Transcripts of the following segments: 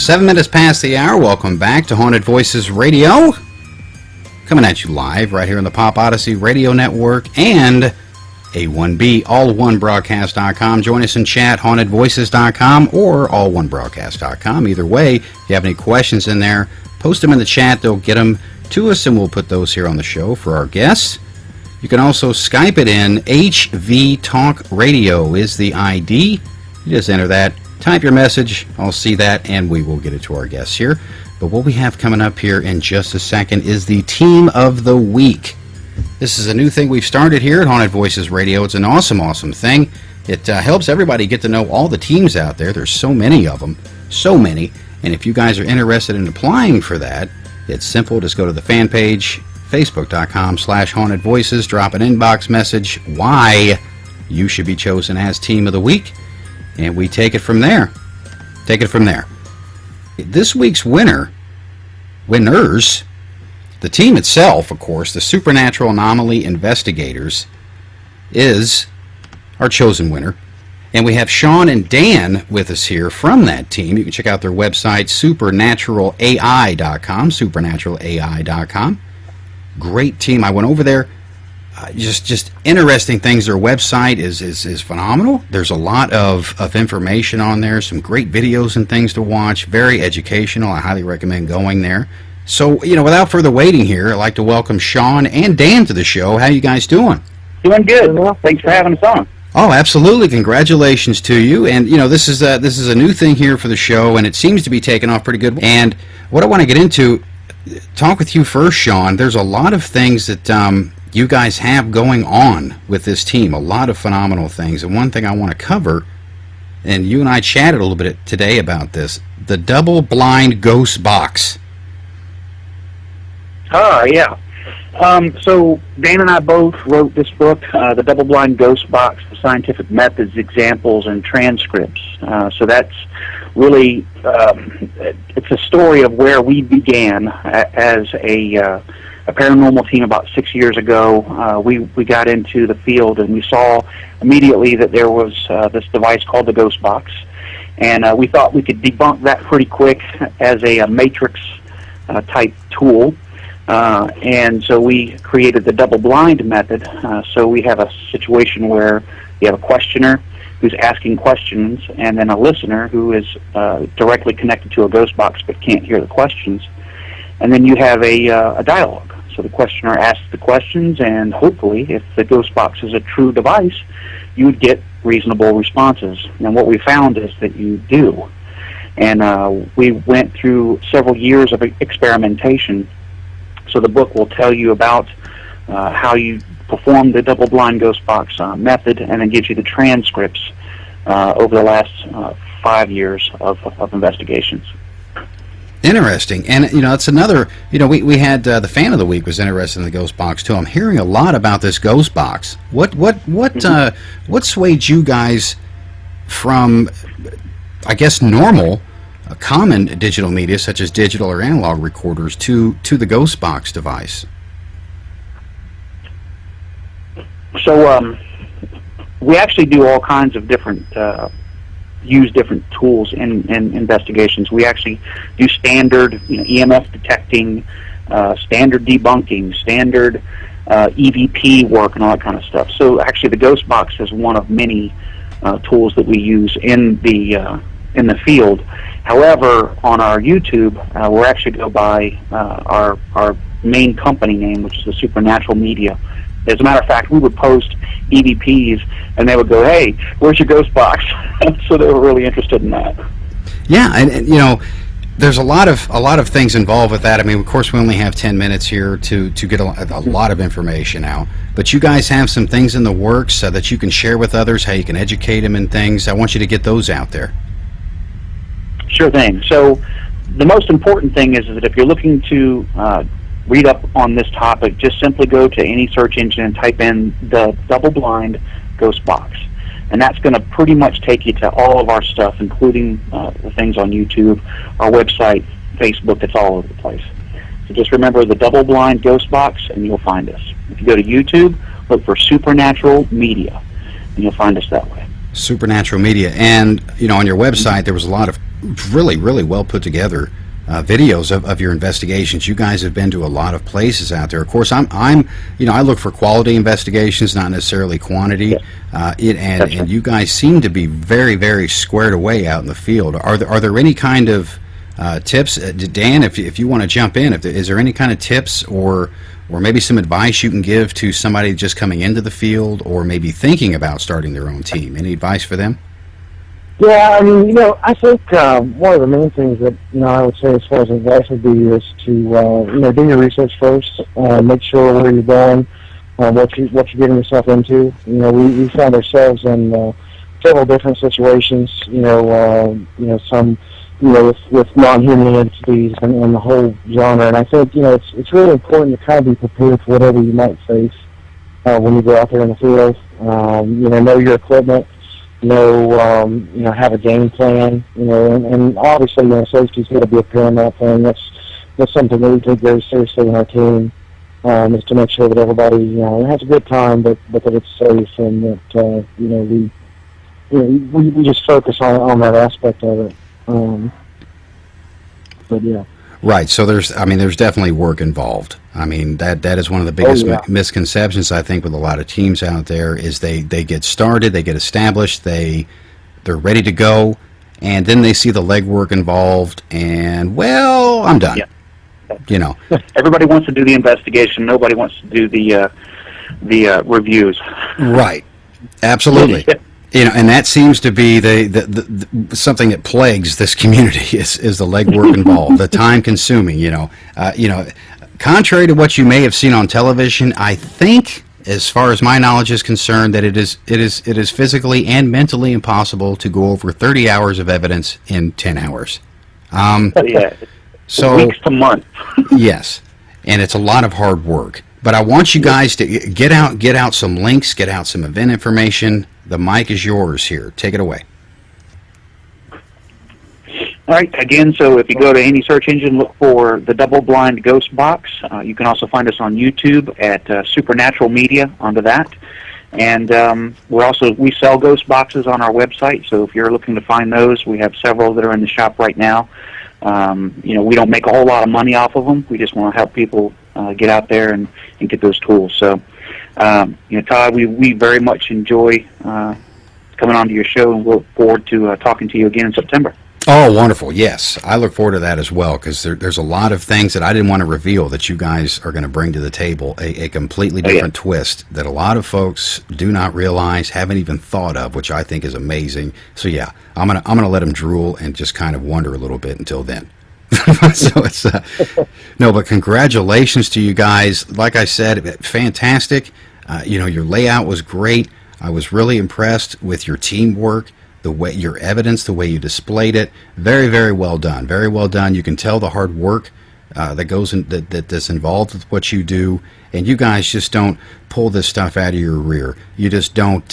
7 minutes past the hour. Welcome back to Haunted Voices Radio. Coming at you live right here on the Pop Odyssey Radio Network and A1B, all1broadcast.com. Join us in chat, hauntedvoices.com or all1broadcast.com. Either way, if you have any questions in there, post them in the chat. They'll get them to us, and we'll put those here on the show for our guests. You can also Skype it in. HV Talk Radio is the ID. You just enter that, type your message, I'll see that, and we will get it to our guests here. But what we have coming up here in just a second is the Team of the Week. This is a new thing we've started here at Haunted Voices Radio. It's an awesome, awesome thing. It helps everybody get to know all the teams out there. There's so many of them, so many. And if you guys are interested in applying for that, it's simple. Just go to the fan page, facebook.com/hauntedvoices, drop an inbox message why you should be chosen as Team of the Week, and we take it from there. This week's winners, the team itself, of course, the Supernatural Anomaly Investigators, is our chosen winner. And we have Shawn and Dan with us here from that team. You can check out their website, supernaturalai.com, Great team. I went over there. Just interesting things. Their website is phenomenal. There's a lot of information on there, some great videos and things to watch, very educational. I highly recommend going there. So, without further waiting here, I'd like to welcome Shawn and Dan to the show. How you guys doing? Doing good. Thanks for having us on. Oh, absolutely. Congratulations to you. And, this is a new thing here for the show, and it seems to be taking off pretty good. And what I want to get into, talk with you first, Shawn. There's a lot of things that you guys have going on with this team, a lot of phenomenal things. And one thing I want to cover, and you and I chatted a little bit today about this, the double-blind ghost box. Yeah. So Dan and I both wrote this book, The Double-Blind Ghost Box, The Scientific Methods, Examples, and Transcripts. So that's really, it's a story of where we began as a paranormal team about 6 years ago. We got into the field and we saw immediately that there was this device called the Ghost Box. And we thought we could debunk that pretty quick as a matrix type tool. And so we created the double-blind method. So we have a situation where you have a questioner who's asking questions and then a listener who is directly connected to a ghost box but can't hear the questions. And then you have a dialogue. So the questioner asks the questions, and hopefully, if the ghost box is a true device, you would get reasonable responses. And what we found is that you do. And we went through several years of experimentation. So the book will tell you about how you perform the double-blind ghost box method, and then gives you the transcripts over the last 5 years of investigations. Interesting. And, it's another, we had the fan of the week was interested in the ghost box, too. I'm hearing a lot about this ghost box. What swayed you guys from, I guess, normal, common digital media, such as digital or analog recorders, to the ghost box device? So we actually do all kinds of different use different tools in investigations. We actually do standard EMF detecting, standard debunking, standard EVP work, and all that kind of stuff. So actually the ghost box is one of many tools that we use in the field. However, on our YouTube, we're actually go by our main company name, which is the Supernatural Media. As a matter of fact, we would post EVPs, and they would go, "Hey, where's your ghost box?" So they were really interested in that. Yeah, and there's a lot of things involved with that. I mean, of course, we only have 10 minutes here to get a lot of information out. But you guys have some things in the works that you can share with others, how you can educate them and things. I want you to get those out there. Sure thing. So the most important thing is that if you're looking to read up on this topic, just simply go to any search engine and type in the double-blind ghost box. And that's going to pretty much take you to all of our stuff, including the things on YouTube, our website, Facebook. It's all over the place. So just remember the double-blind ghost box, and you'll find us. If you go to YouTube, look for Supernatural Media, and you'll find us that way. Supernatural Media. And, on your website, there was a lot of really, really well put together videos of your investigations. You guys have been to a lot of places out there. Of course, I look for quality investigations, not necessarily quantity. Yeah. And you guys seem to be very, very squared away out in the field. Are there any kind of tips, Dan? If you want to jump in, is there any kind of tips or maybe some advice you can give to somebody just coming into the field or maybe thinking about starting their own team? Any advice for them? Yeah, I mean, I think one of the main things that, I would say as far as advice would be is to, do your research first, make sure where you're going, what you're getting yourself into. We found ourselves in several different situations, some, with non-human entities and the whole genre. And I think, it's really important to kind of be prepared for whatever you might face when you go out there in the field. Know your equipment. Have a game plan, and obviously, safety's got to be a paramount thing. That's something that we take very seriously in our team, is to make sure that everybody, has a good time, but that it's safe and that, we just focus on that aspect of it. But yeah. Right. So there's definitely work involved. I mean, that is one of the biggest misconceptions, I think, with a lot of teams out there is they get started, they get established, they're ready to go, and then they see the legwork involved, and, well, I'm done. Yeah. Everybody wants to do the investigation. Nobody wants to do the reviews. Right. Absolutely. And that seems to be the something that plagues this community is the legwork involved, the time consuming. Contrary to what you may have seen on television, I think, as far as my knowledge is concerned, that it is physically and mentally impossible to go over 30 hours of evidence in 10 hours. So weeks to months. Yes, and it's a lot of hard work. But I want you guys to get out some links, get out some event information. The mic is yours here. Take it away. All right. Again, so if you go to any search engine, look for the Double Blind Ghost Box. You can also find us on YouTube at Supernatural Media under that. And we sell ghost boxes on our website. So if you're looking to find those, we have several that are in the shop right now. We don't make a whole lot of money off of them. We just want to help people get out there and get those tools. So, Todd, we very much enjoy coming onto your show, and we'll look forward to talking to you again in September. Oh, wonderful. Yes, I look forward to that as well, because there's a lot of things that I didn't want to reveal that you guys are going to bring to the table, a completely different twist that a lot of folks do not realize, haven't even thought of, which I think is amazing. So yeah, I'm gonna let them drool and just kind of wonder a little bit until then. So it's no, but congratulations to you guys. Like I said, fantastic. Your layout was great. I was really impressed with your teamwork, the way your evidence, the way you displayed it. Very, very well done. Very well done. You can tell the hard work that goes in, that's involved with what you do, and you guys just don't pull this stuff out of your rear. You just don't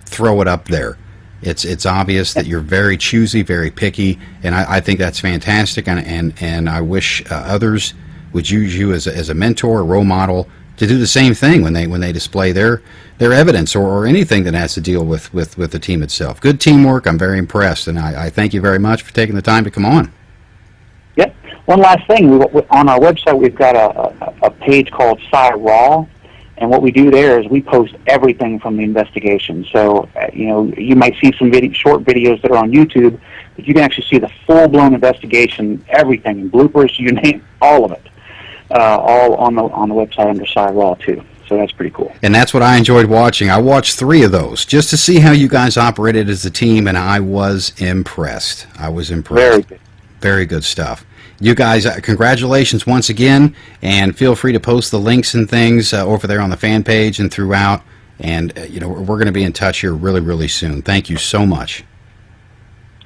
throw it up there. It's obvious that you're very choosy, very picky, and I think that's fantastic. And I wish others would use you as a mentor, a role model, to do the same thing when they display their evidence or anything that has to deal with the team itself. Good teamwork. I'm very impressed, and I thank you very much for taking the time to come on. Yep. One last thing. On our website, we've got a page called Sci Raw. And what we do there is we post everything from the investigation. So, you might see some short videos that are on YouTube, but you can actually see the full-blown investigation, everything, bloopers, you name all of it, all on the website under Sci Raw too. So that's pretty cool. And that's what I enjoyed watching. I watched 3 of those just to see how you guys operated as a team, and I was impressed. Very good. Very good stuff. You guys, congratulations once again, and feel free to post the links and things over there on the fan page and throughout. And, we're going to be in touch here really, really soon. Thank you so much.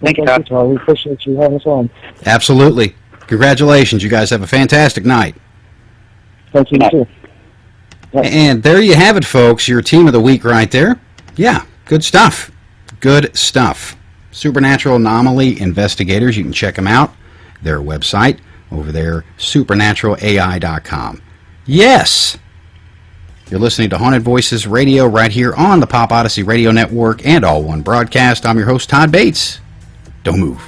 Thank you, Todd. We appreciate you having us on. Absolutely. Congratulations. You guys have a fantastic night. Thank you, too. And there you have it, folks. Your team of the week right there. Yeah, good stuff. Good stuff. Supernatural Anomaly Investigators. You can check them out. Their website over there, supernaturalai.com. Yes! You're listening to Haunted Voices Radio right here on the Pop Odyssey Radio Network and All One Broadcast. I'm your host, Todd Bates. Don't move.